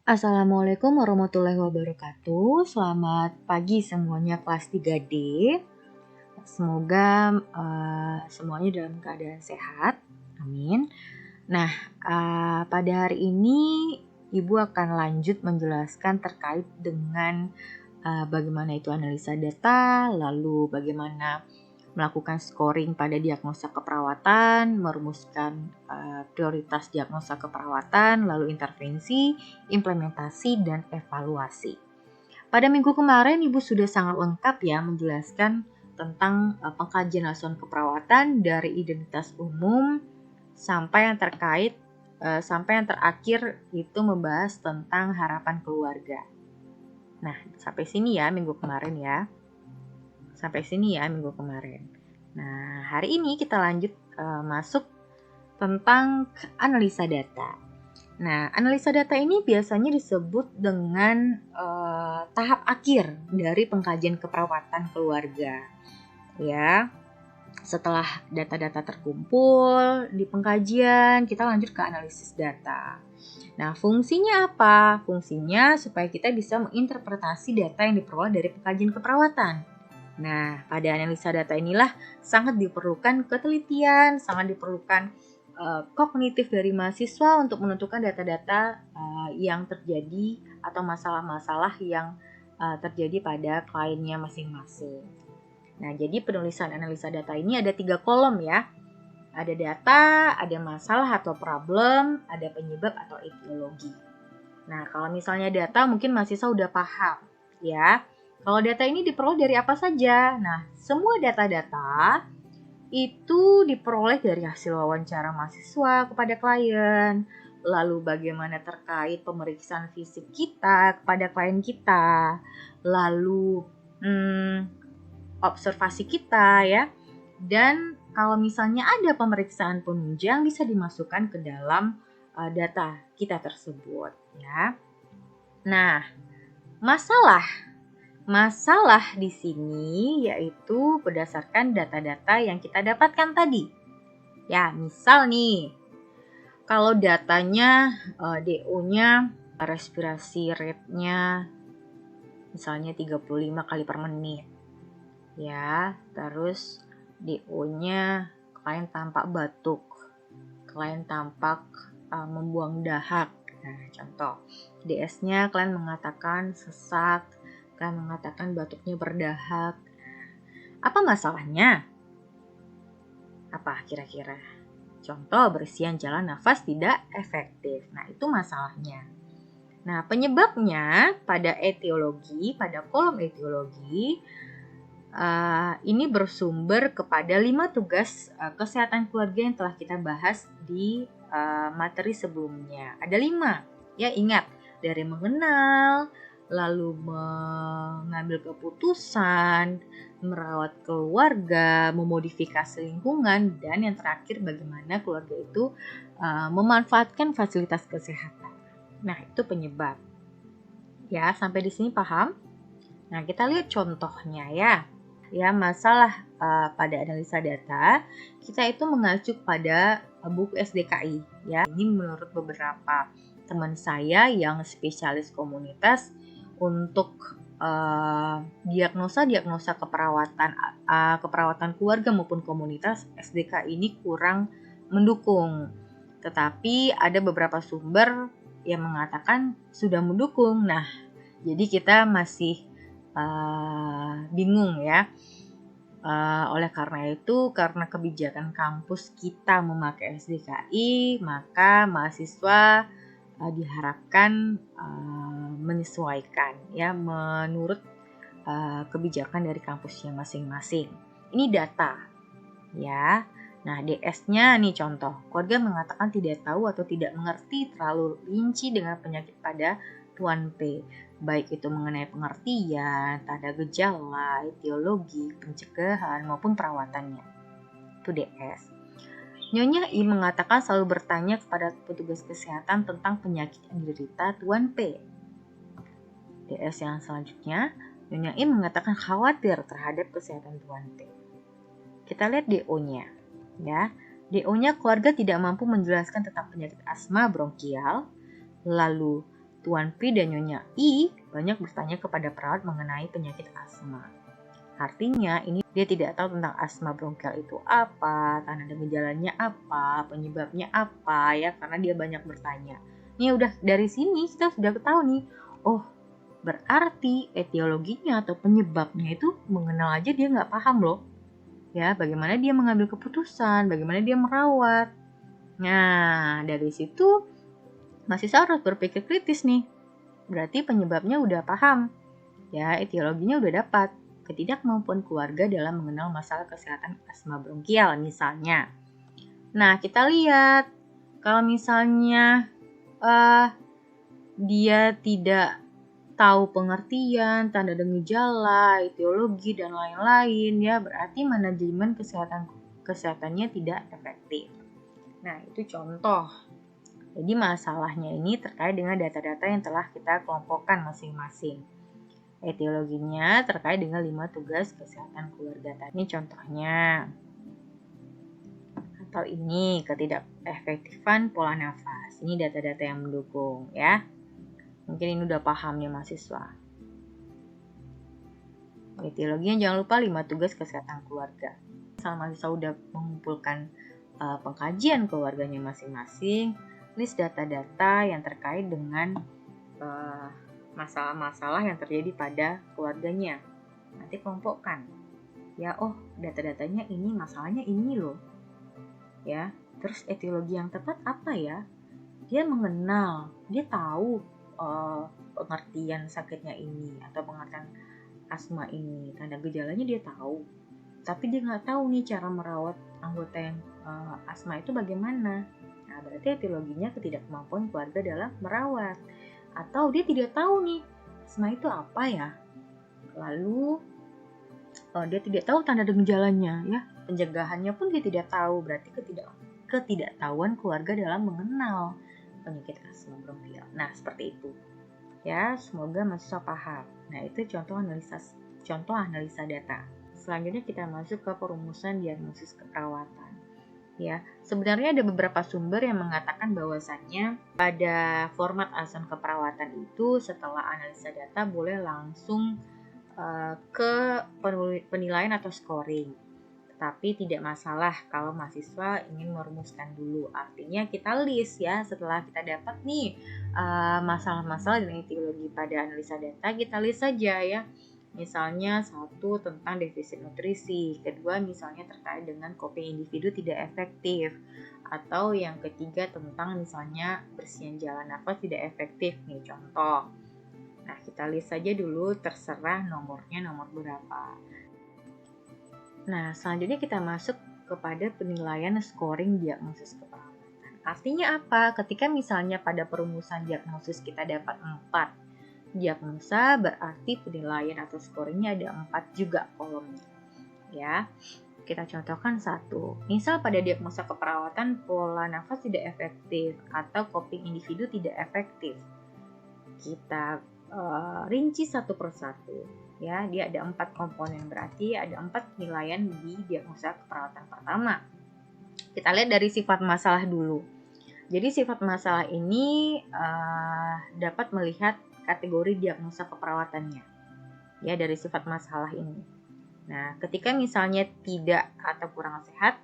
Assalamualaikum warahmatullahi wabarakatuh. Selamat pagi semuanya kelas 3D. Semoga semuanya dalam keadaan sehat. Amin. Nah, pada hari ini Ibu akan lanjut menjelaskan terkait dengan bagaimana itu analisa data, lalu bagaimana melakukan scoring pada diagnosa keperawatan, merumuskan prioritas diagnosa keperawatan, lalu intervensi, implementasi, dan evaluasi. Pada minggu kemarin Ibu sudah sangat lengkap ya menjelaskan tentang pengkajian asuhan keperawatan dari identitas umum sampai yang terkait sampai yang terakhir itu membahas tentang harapan keluarga. Nah, sampai sini ya minggu kemarin ya. Nah, hari ini kita lanjut masuk tentang analisa data. Nah, analisa data ini biasanya disebut dengan tahap akhir dari pengkajian keperawatan keluarga. Ya, setelah data-data terkumpul di pengkajian, kita lanjut ke analisis data. Nah, fungsinya apa? Fungsinya supaya kita bisa menginterpretasi data yang diperoleh dari pengkajian keperawatan. Nah, pada analisa data inilah sangat diperlukan ketelitian, sangat diperlukan kognitif dari mahasiswa untuk menentukan data-data yang terjadi atau masalah-masalah yang terjadi pada kliennya masing-masing. Nah, jadi penulisan analisa data ini ada 3 kolom ya. Ada data, ada masalah atau problem, ada penyebab atau etiologi. Nah, kalau misalnya data mungkin mahasiswa udah paham ya. Kalau data ini diperoleh dari apa saja? Nah, semua data-data itu diperoleh dari hasil wawancara mahasiswa kepada klien. Lalu bagaimana terkait pemeriksaan fisik kita kepada klien kita. Lalu observasi kita ya. Dan kalau misalnya ada pemeriksaan penunjang bisa dimasukkan ke dalam data kita tersebut ya. Nah, masalah di sini yaitu berdasarkan data-data yang kita dapatkan tadi. Ya, misal nih, kalau datanya DO-nya respirasi rate-nya misalnya 35 kali per menit. Ya, terus DO-nya klien tampak batuk, klien tampak membuang dahak. Nah, contoh. DS-nya klien mengatakan sesak, klien mengatakan batuknya berdahak. Apa masalahnya? Apa kira-kira? Contoh, bersihan jalan nafas tidak efektif. Nah, itu masalahnya. Nah, penyebabnya pada kolom etiologi, ini bersumber kepada 5 tugas kesehatan keluarga yang telah kita bahas di materi sebelumnya. Ada 5, ya ingat, dari mengenal, lalu mengambil keputusan, merawat keluarga, memodifikasi lingkungan, dan yang terakhir bagaimana keluarga itu memanfaatkan fasilitas kesehatan. Nah, itu penyebab. Ya, sampai di sini paham? Nah, kita lihat contohnya ya. Ya, masalah pada analisa data, kita itu mengacu pada buku SDKI ya. Ini menurut beberapa teman saya yang spesialis komunitas untuk diagnosa keperawatan keluarga maupun komunitas, SDKI ini kurang mendukung. Tetapi ada beberapa sumber yang mengatakan sudah mendukung. Nah, jadi kita masih bingung ya. Oleh karena itu, karena kebijakan kampus kita memakai SDKI, maka mahasiswa diharapkan menyesuaikan ya menurut kebijakan dari kampusnya masing-masing. Ini data ya. Nah, DS-nya nih contoh. Keluarga mengatakan tidak tahu atau tidak mengerti terlalu rinci dengan penyakit pada Tuan P, baik itu mengenai pengertian, tanda gejala, etiologi, pencegahan, maupun perawatannya. Itu DS. Nyonya I mengatakan selalu bertanya kepada petugas kesehatan tentang penyakit yang diderita Tuan P. DS yang selanjutnya, Nyonya I mengatakan khawatir terhadap kesehatan Tuan P. Kita lihat DO-nya. Ya, DO-nya keluarga tidak mampu menjelaskan tentang penyakit asma bronkial, lalu Tuan P dan Nyonya I banyak bertanya kepada perawat mengenai penyakit asma. Artinya ini dia tidak tahu tentang asma bronkial itu apa, tanda gejalanya apa, penyebabnya apa ya, karena dia banyak bertanya. Ini udah dari sini kita sudah tahu nih, oh berarti etiologinya atau penyebabnya itu mengenal aja dia nggak paham loh. Ya, bagaimana dia mengambil keputusan, bagaimana dia merawat. Nah, dari situ mahasiswa harus berpikir kritis nih. Berarti penyebabnya udah paham. Ya, etiologinya udah dapat. Ketidakmampuan keluarga dalam mengenal masalah kesehatan asma bronkial misalnya. Nah, kita lihat kalau misalnya dia tidak tahu pengertian, tanda dan gejala, etiologi dan lain-lain ya, berarti manajemen kesehatannya tidak efektif. Nah, itu contoh. Jadi masalahnya ini terkait dengan data-data yang telah kita kelompokkan masing-masing. Etiologinya terkait dengan 5 tugas kesehatan keluarga tadi. Ini contohnya. Atau ini ketidakefektifan pola nafas. Ini data-data yang mendukung ya. Mungkin ini udah paham nih mahasiswa. Etiologinya jangan lupa 5 tugas kesehatan keluarga. Misalnya mahasiswa udah mengumpulkan pengkajian keluarganya masing-masing, list data-data yang terkait dengan masalah-masalah yang terjadi pada keluarganya. Nanti kelompokkan. Ya, oh data-datanya ini, masalahnya ini loh. Ya, terus etiologi yang tepat apa ya? Dia mengenal, dia tahu pengertian sakitnya ini atau pengertian asma ini, tanda gejalanya dia tahu. Tapi dia nggak tahu nih cara merawat anggota yang asma itu bagaimana. Nah, berarti etiologinya ketidakmampuan keluarga dalam merawat. Atau dia tidak tahu nih, asma itu apa ya. Lalu dia tidak tahu tanda dan gejalanya ya. Pencegahannya pun dia tidak tahu, berarti ketidaktahuan keluarga dalam mengenal penyakit asma bronkial. Nah, seperti itu. Ya, semoga mahasiswa paham. Nah, itu contoh analisa data. Selanjutnya kita masuk ke perumusan diagnosis keperawatan. Ya, sebenarnya ada beberapa sumber yang mengatakan bahwasannya pada format asuhan keperawatan itu setelah analisa data boleh langsung ke penilaian atau scoring. Tapi tidak masalah kalau mahasiswa ingin merumuskan dulu. Artinya kita list ya, setelah kita dapat nih masalah-masalah dan etiologi pada analisa data, kita list saja ya. Misalnya 1 tentang defisit nutrisi, kedua misalnya terkait dengan coping individu tidak efektif, atau yang ketiga tentang misalnya bersihin jalan nafas tidak efektif nih contoh. Nah, kita list saja dulu, terserah nomornya nomor berapa. Nah, selanjutnya kita masuk kepada penilaian scoring diagnosis keperawatan. Artinya apa? Ketika misalnya pada perumusan diagnosis kita dapat 4 diagnosa, berarti penilaian atau scoringnya ada 4 juga kolomnya. Ya, kita contohkan 1. Misal pada diagnosa keperawatan pola nafas tidak efektif atau coping individu tidak efektif. Kita rinci satu persatu. Ya, dia ada 4 komponen, berarti ada 4 penilaian di diagnosa keperawatan pertama. Kita lihat dari sifat masalah dulu. Jadi sifat masalah ini dapat melihat kategori diagnosa keperawatannya ya dari sifat masalah ini. Nah, ketika misalnya tidak atau kurang sehat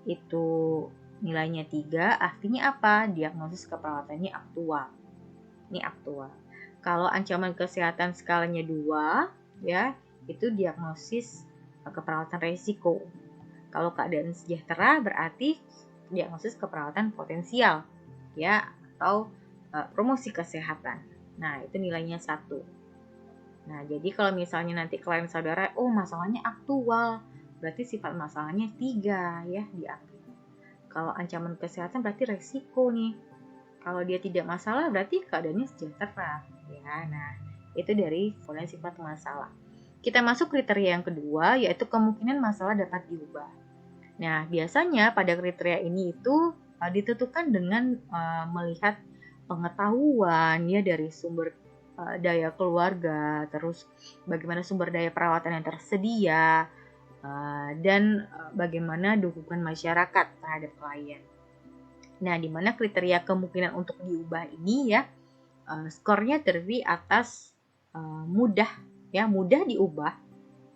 itu nilainya 3, artinya apa? Diagnosis keperawatannya aktual. Ini aktual. Kalau ancaman kesehatan skalanya 2 ya, itu diagnosis keperawatan resiko. Kalau keadaan sejahtera berarti diagnosis keperawatan potensial ya, atau promosi kesehatan. Nah, itu nilainya 1. Nah, jadi kalau misalnya nanti klien saudara, oh masalahnya aktual, berarti sifat masalahnya 3 ya diambil. Kalau ancaman kesehatan berarti resiko nih. Kalau dia tidak masalah berarti keadaannya sejahtera. Ya, nah itu dari komponen sifat masalah. Kita masuk kriteria yang kedua, yaitu kemungkinan masalah dapat diubah. Nah, biasanya pada kriteria ini itu ditentukan dengan melihat pengetahuan ya dari sumber daya keluarga, terus bagaimana sumber daya perawatan yang tersedia, dan bagaimana dukungan masyarakat terhadap klien. Nah, di mana kriteria kemungkinan untuk diubah ini ya, skornya terdiri atas mudah diubah,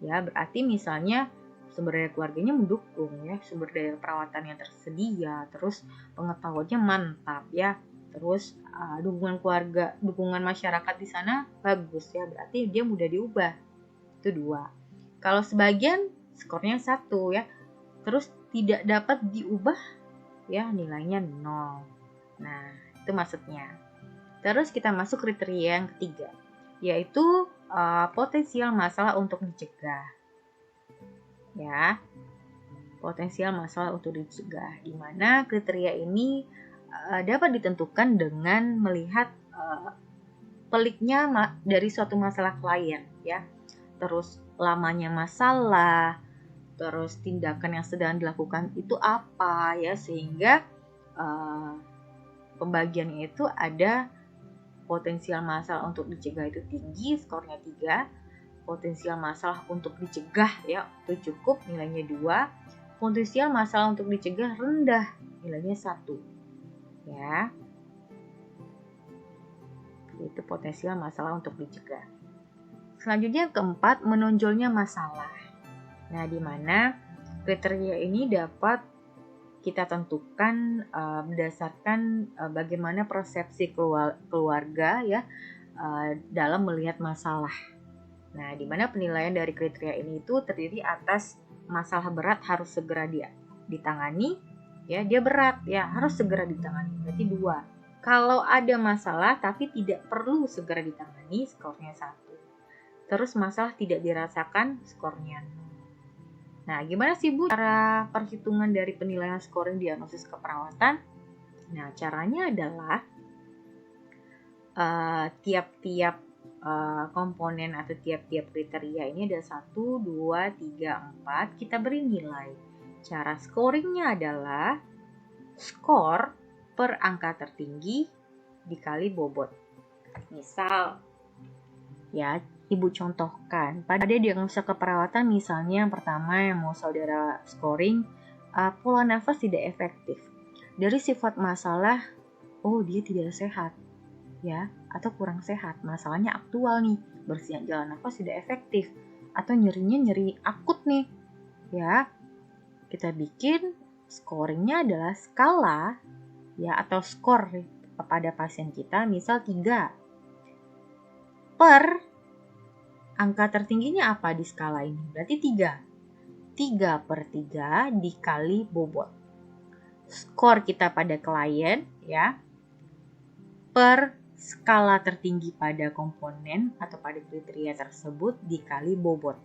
ya berarti misalnya sumber daya keluarganya mendukung, ya sumber daya perawatan yang tersedia, terus pengetahuannya mantap, ya terus dukungan keluarga, dukungan masyarakat di sana bagus, ya berarti dia mudah diubah. Itu 2. Kalau sebagian skornya 1, ya terus tidak dapat diubah, ya nilainya 0. Nah itu maksudnya. Terus kita masuk kriteria yang ketiga, yaitu potensial masalah untuk dicegah. Ya, potensial masalah untuk dicegah, di mana kriteria ini dapat ditentukan dengan melihat peliknya dari suatu masalah klien, ya. Terus lamanya masalah, terus tindakan yang sedang dilakukan itu apa, ya, sehingga pembagiannya itu ada potensial masalah untuk dicegah itu tinggi, skornya 3. Potensial masalah untuk dicegah, ya itu cukup, nilainya 2. Potensial masalah untuk dicegah rendah, nilainya 1. Ya. Itu potensial masalah untuk dicegah. Selanjutnya keempat, menonjolnya masalah. Nah, di mana kriteria ini dapat kita tentukan berdasarkan bagaimana persepsi keluarga, ya dalam melihat masalah. Nah, di mana penilaian dari kriteria ini itu terdiri atas masalah berat harus segera ditangani, ya dia berat, ya harus segera ditangani, berarti 2. Kalau ada masalah tapi tidak perlu segera ditangani, skornya 1. Terus masalah tidak dirasakan, skornya 0. Nah, gimana sih Bu cara perhitungan dari penilaian scoring diagnosis keperawatan? Nah, caranya adalah tiap-tiap komponen atau tiap-tiap kriteria ini ada 1, 2, 3, 4. Kita beri nilai. Cara scoringnya adalah skor per angka tertinggi dikali bobot. Misal, ya Ibu contohkan, pada diagnosa keperawatan misalnya yang pertama yang mau saudara scoring, pola nafas tidak efektif. Dari sifat masalah, oh dia tidak sehat, ya, atau kurang sehat, masalahnya aktual nih, bersihin jalan nafas tidak efektif, atau nyerinya nyeri akut nih, ya, kita bikin scoringnya adalah skala, ya, atau skor pada pasien kita, misal 3. Per angka tertingginya apa di skala ini? Berarti 3. 3/3 dikali bobot. Skor kita pada klien, ya, per skala tertinggi pada komponen atau pada kriteria tersebut dikali bobot.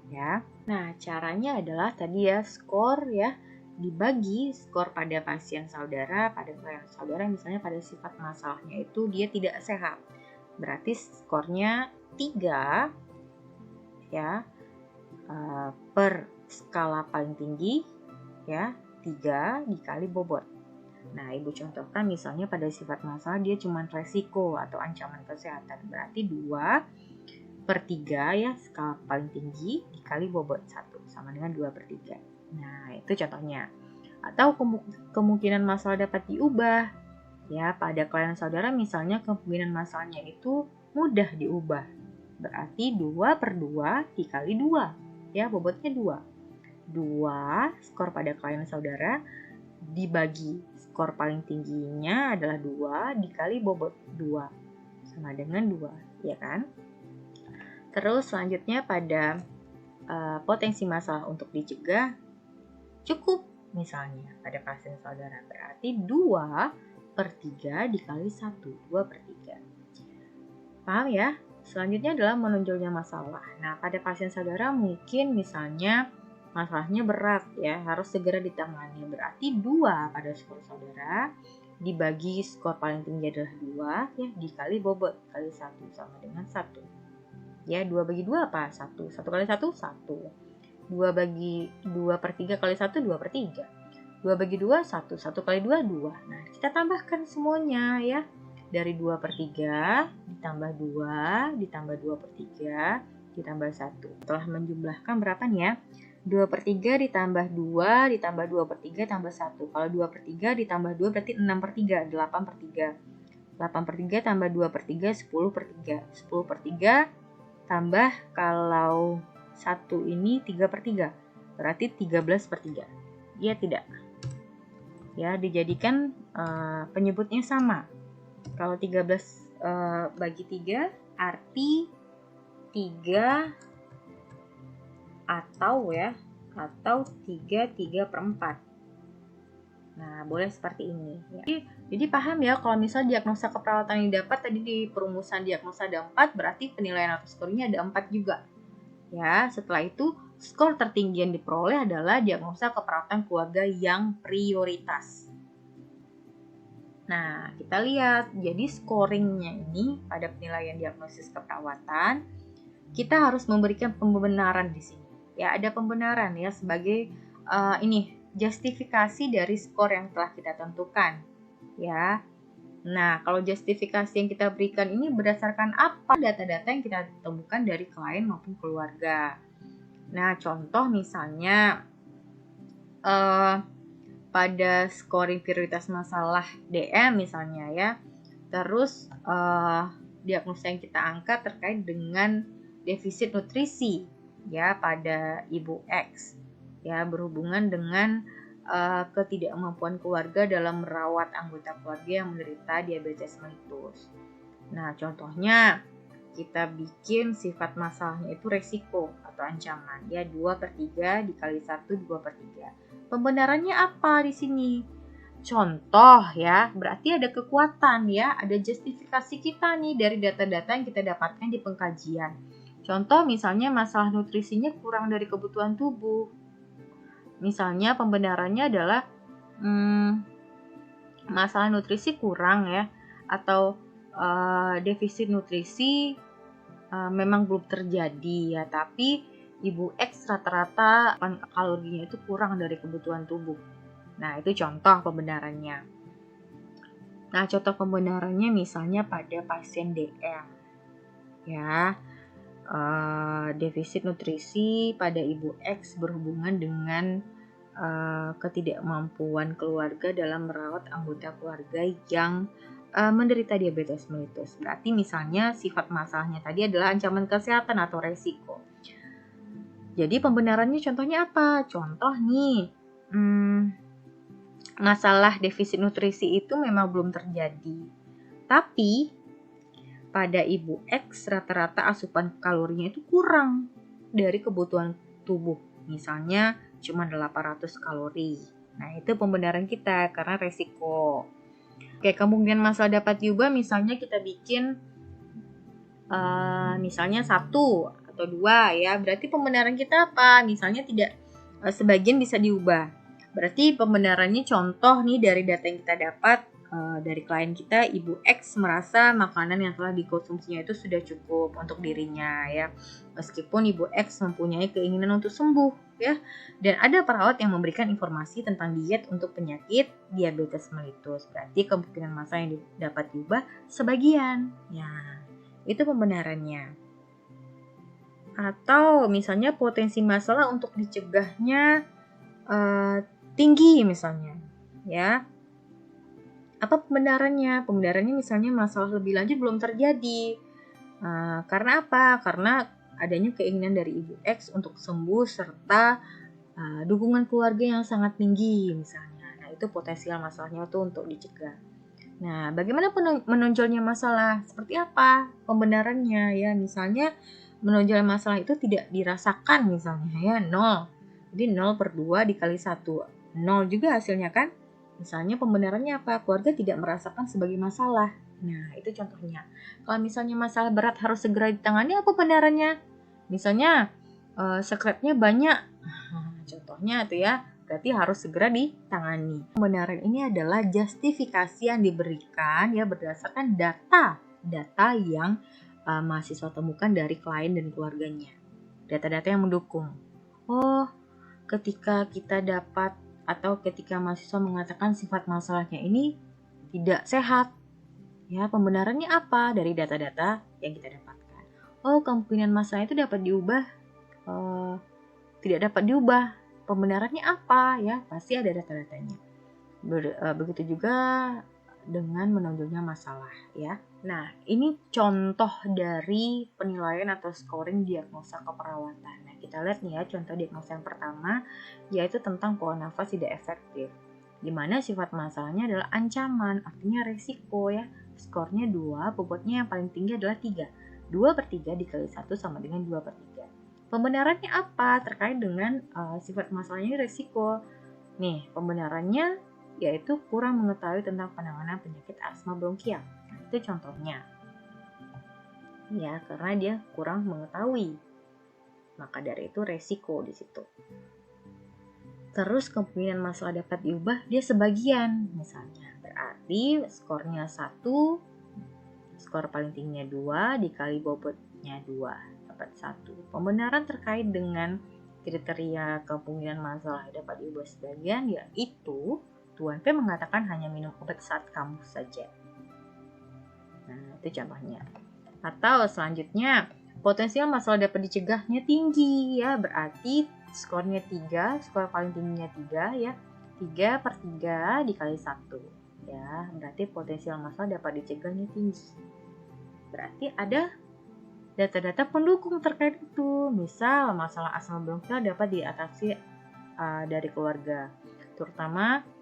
Ya. Nah, caranya adalah tadi ya, skor ya dibagi skor pada pasien saudara, pada klien saudara misalnya pada sifat masalahnya itu dia tidak sehat. Berarti skornya 3 ya per skala paling tinggi ya 3 dikali bobot. Nah, Ibu contohkan misalnya pada sifat masalah dia cuma resiko atau ancaman kesehatan. Berarti 2/3 ya skala paling tinggi dikali bobot 1 sama dengan 2/3. Nah, itu contohnya. Atau kemungkinan masalah dapat diubah. Ya, pada klien saudara misalnya kemungkinan masalahnya itu mudah diubah. Berarti 2/2 dikali 2. Ya, bobotnya 2. 2 skor pada klien saudara dibagi skor paling tingginya adalah 2 dikali bobot 2 sama dengan 2, ya kan? Terus selanjutnya pada potensi masalah untuk dicegah cukup misalnya pada pasien saudara berarti 2/3 dikali 1, 2/3. Paham ya? Selanjutnya adalah menonjolnya masalah. Nah, pada pasien saudara mungkin misalnya masalahnya berat ya, harus segera ditangani. Berarti 2 pada skor saudara dibagi skor paling tinggi adalah 2 ya dikali bobot kali 1 sama dengan 1. Ya, 2 bagi 2 apa? 1. 1 kali 1, 1. 2 bagi 2/3 kali 1, 2/3. 2 bagi 2, 1. 1 kali 2, 2. Nah, kita tambahkan semuanya ya. Dari 2/3 ditambah 2, ditambah 2/3, ditambah 1. Setelah menjumlahkan berapa nih ya? 2/3 ditambah 2, ditambah 2/3, tambah 1. Kalau 2/3 ditambah 2 berarti 6/3, 8/3. 8/3 tambah 2/3, 10/3. 10/3 tambah kalau 1 ini 3/3. Berarti 13/3. Iya tidak? Ya, dijadikan penyebutnya sama. Kalau 13 bagi 3 arti 3 atau 3/4. Nah, boleh seperti ini ya. Jadi paham ya, kalau misalnya diagnosa keperawatan yang didapat tadi di perumusan diagnosa ada 4, berarti penilaian atau skornya ada 4 juga. Ya, setelah itu skor tertinggi yang diperoleh adalah diagnosa keperawatan keluarga yang prioritas. Nah, kita lihat, jadi scoringnya ini pada penilaian diagnosis keperawatan, kita harus memberikan pembenaran di sini. Ya, ada pembenaran ya sebagai justifikasi dari skor yang telah kita tentukan. Ya. Nah, kalau justifikasi yang kita berikan ini berdasarkan apa data-data yang kita temukan dari klien maupun keluarga. Nah, contoh misalnya pada scoring prioritas masalah DM misalnya ya. Terus diagnosa yang kita angkat terkait dengan defisit nutrisi ya pada Ibu X. Ya, berhubungan dengan ketidakmampuan keluarga dalam merawat anggota keluarga yang menderita diabetes mellitus. Nah, contohnya kita bikin sifat masalahnya itu resiko atau ancaman. Ya, 2/3 dikali 1, 2/3. Pembenarannya apa di sini? Contoh ya, berarti ada kekuatan ya, ada justifikasi kita nih dari data-data yang kita dapatkan di pengkajian. Contoh misalnya masalah nutrisinya kurang dari kebutuhan tubuh. Misalnya pembenarannya adalah masalah nutrisi kurang ya, atau defisit nutrisi memang belum terjadi ya, tapi Ibu X rata-rata kalorinya itu kurang dari kebutuhan tubuh. Nah, itu contoh pembenarannya. Nah, contoh pembenarannya misalnya pada pasien DM ya. Defisit nutrisi pada Ibu X berhubungan dengan ketidakmampuan keluarga dalam merawat anggota keluarga yang menderita diabetes mellitus. Berarti misalnya sifat masalahnya tadi adalah ancaman kesehatan atau resiko. Jadi pembenarannya contohnya apa? Contoh nih, masalah defisit nutrisi itu memang belum terjadi. Tapi pada Ibu X rata-rata asupan kalorinya itu kurang dari kebutuhan tubuh. Misalnya cuma 800 kalori. Nah, itu pembenaran kita karena resiko. Oke, kemungkinan masalah dapat diubah misalnya kita bikin misalnya 1 atau 2 ya. Berarti pembenaran kita apa? Misalnya tidak sebagian bisa diubah. Berarti pembenarannya contoh nih dari data yang kita dapat dari klien kita, Ibu X merasa makanan yang telah dikonsumsinya itu sudah cukup untuk dirinya ya. Meskipun Ibu X mempunyai keinginan untuk sembuh ya. Dan ada perawat yang memberikan informasi tentang diet untuk penyakit diabetes mellitus. Berarti kemungkinan masa yang dapat diubah sebagian. Ya, itu pembenarannya. Atau misalnya potensi masalah untuk dicegahnya tinggi misalnya ya. Apa pembenarannya? Pembenarannya misalnya masalah lebih lanjut belum terjadi. Karena apa? Karena adanya keinginan dari Ibu X untuk sembuh serta dukungan keluarga yang sangat tinggi misalnya. Nah, itu potensial masalahnya tuh untuk dicegah. Nah, bagaimana menonjolnya masalah? Seperti apa pembenarannya ya? Misalnya menonjol masalah itu tidak dirasakan misalnya ya, 0. Jadi 0/2 dikali 1. 0 juga hasilnya kan? Misalnya pembenarannya apa? Keluarga tidak merasakan sebagai masalah. Nah, itu contohnya. Kalau misalnya masalah berat harus segera ditangani, apa pembenarannya? Misalnya sekretnya banyak. Contohnya tuh ya, berarti harus segera ditangani. Pembenaran ini adalah justifikasi yang diberikan ya berdasarkan data yang mahasiswa temukan dari klien dan keluarganya. Data-data yang mendukung. Oh, ketika kita dapat atau ketika mahasiswa mengatakan sifat masalahnya ini tidak sehat, ya pembenarannya apa dari data-data yang kita dapatkan? Oh, kemungkinan masalah itu dapat diubah, tidak dapat diubah. Pembenarannya apa? Ya pasti ada data-datanya. Begitu juga dengan menonjolnya masalah ya. Nah, ini contoh dari penilaian atau scoring diagnosa keperawatan. Nah, kita lihat nih ya contoh diagnosa yang pertama, yaitu tentang pola nafas tidak efektif. Di mana sifat masalahnya adalah ancaman, artinya resiko ya. Skornya 2, bobotnya yang paling tinggi adalah 3. 2/3 dikali 1 sama dengan 2/3. Pembenarannya apa? Terkait dengan sifat masalahnya resiko. Nih, pembenarannya yaitu kurang mengetahui tentang penanganan penyakit asma bronkial. Nah, itu contohnya. Ya, karena dia kurang mengetahui. Maka dari itu resiko di situ. Terus kemungkinan masalah dapat diubah dia sebagian misalnya. Berarti skornya 1, skor paling tingginya 2 dikali bobotnya 2 dapat 1. Pembenaran terkait dengan kriteria kemungkinan masalah dapat diubah sebagian yaitu Tuan P mengatakan hanya minum obat saat kambuh saja. Nah, itu contohnya. Atau selanjutnya, potensial masalah dapat dicegahnya tinggi ya, berarti skornya 3, skor paling tingginya 3 ya. 3/3 dikali 1 ya, berarti potensial masalah dapat dicegahnya tinggi. Berarti ada data-data pendukung terkait itu. Misal masalah asma bronkial dapat diatasi dari keluarga, terutama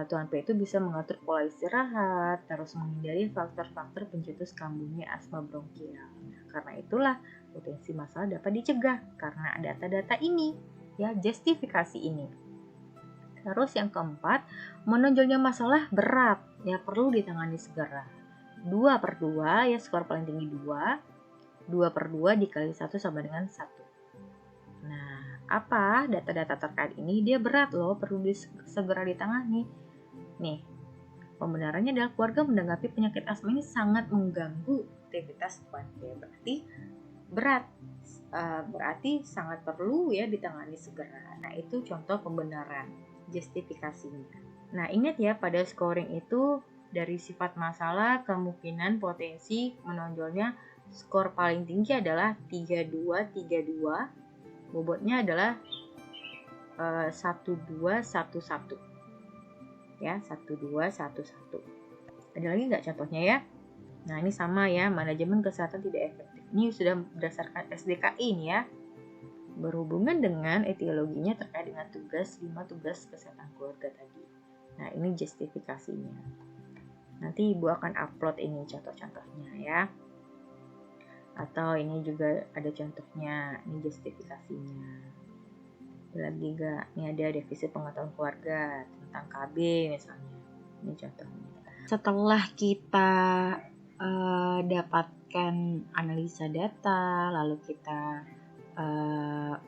Tuan P itu bisa mengatur pola istirahat, terus menghindari faktor-faktor pencetus kambuhnya asma bronkial. Nah, karena itulah potensi masalah dapat dicegah karena data-data ini, ya justifikasi ini. Terus yang keempat, menonjolnya masalah berat, ya perlu ditangani segera. 2/2 ya, skor paling tinggi 2. 2/2 dikali 1 sama dengan 1. Nah, apa data-data terkait ini? Dia berat loh, perlu segera ditangani. Nih, pembenarannya adalah keluarga menanggapi penyakit asma ini sangat mengganggu aktivitas Tuan P. Berarti berat, berarti sangat perlu ya ditangani segera. Nah, itu contoh pembenaran, justifikasinya. Nah, ingat ya pada scoring itu dari sifat masalah kemungkinan potensi menonjolnya skor paling tinggi adalah 3232. Bobotnya adalah 1211 ya, 1211. Ada lagi nggak contohnya ya? Nah, ini sama ya, manajemen kesehatan tidak efektif. Ini sudah berdasarkan SDKI ini ya. Berhubungan dengan etiologinya terkait dengan 5 tugas kesehatan keluarga tadi. Nah, ini justifikasinya. Nanti Ibu akan upload ini contoh-contohnya ya. Atau ini juga ada contohnya, ini justifikasinya. Lagi gak, ini ada defisit pengetahuan keluarga tentang KB misalnya, ini contohnya. Setelah kita dapatkan analisa data, lalu kita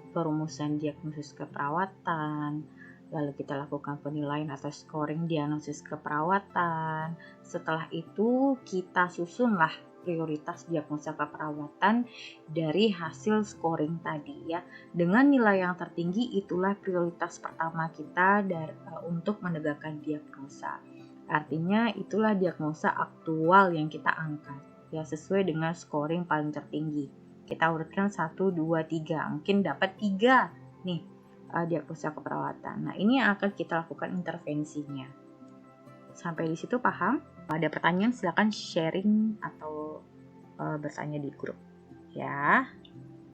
perumusan diagnosis keperawatan, lalu kita lakukan penilaian atau scoring diagnosis keperawatan. Setelah itu kita susunlah prioritas diagnosa keperawatan dari hasil scoring tadi ya. Dengan nilai yang tertinggi itulah prioritas pertama kita untuk menegakkan diagnosa. Artinya itulah diagnosa aktual yang kita angkat ya, sesuai dengan scoring paling tertinggi. Kita urutkan 1, 2, 3, mungkin dapat 3 nih diagnosa keperawatan. Nah, ini yang akan kita lakukan intervensinya. Sampai di situ paham? Ada pertanyaan silakan sharing atau bertanya di grup ya.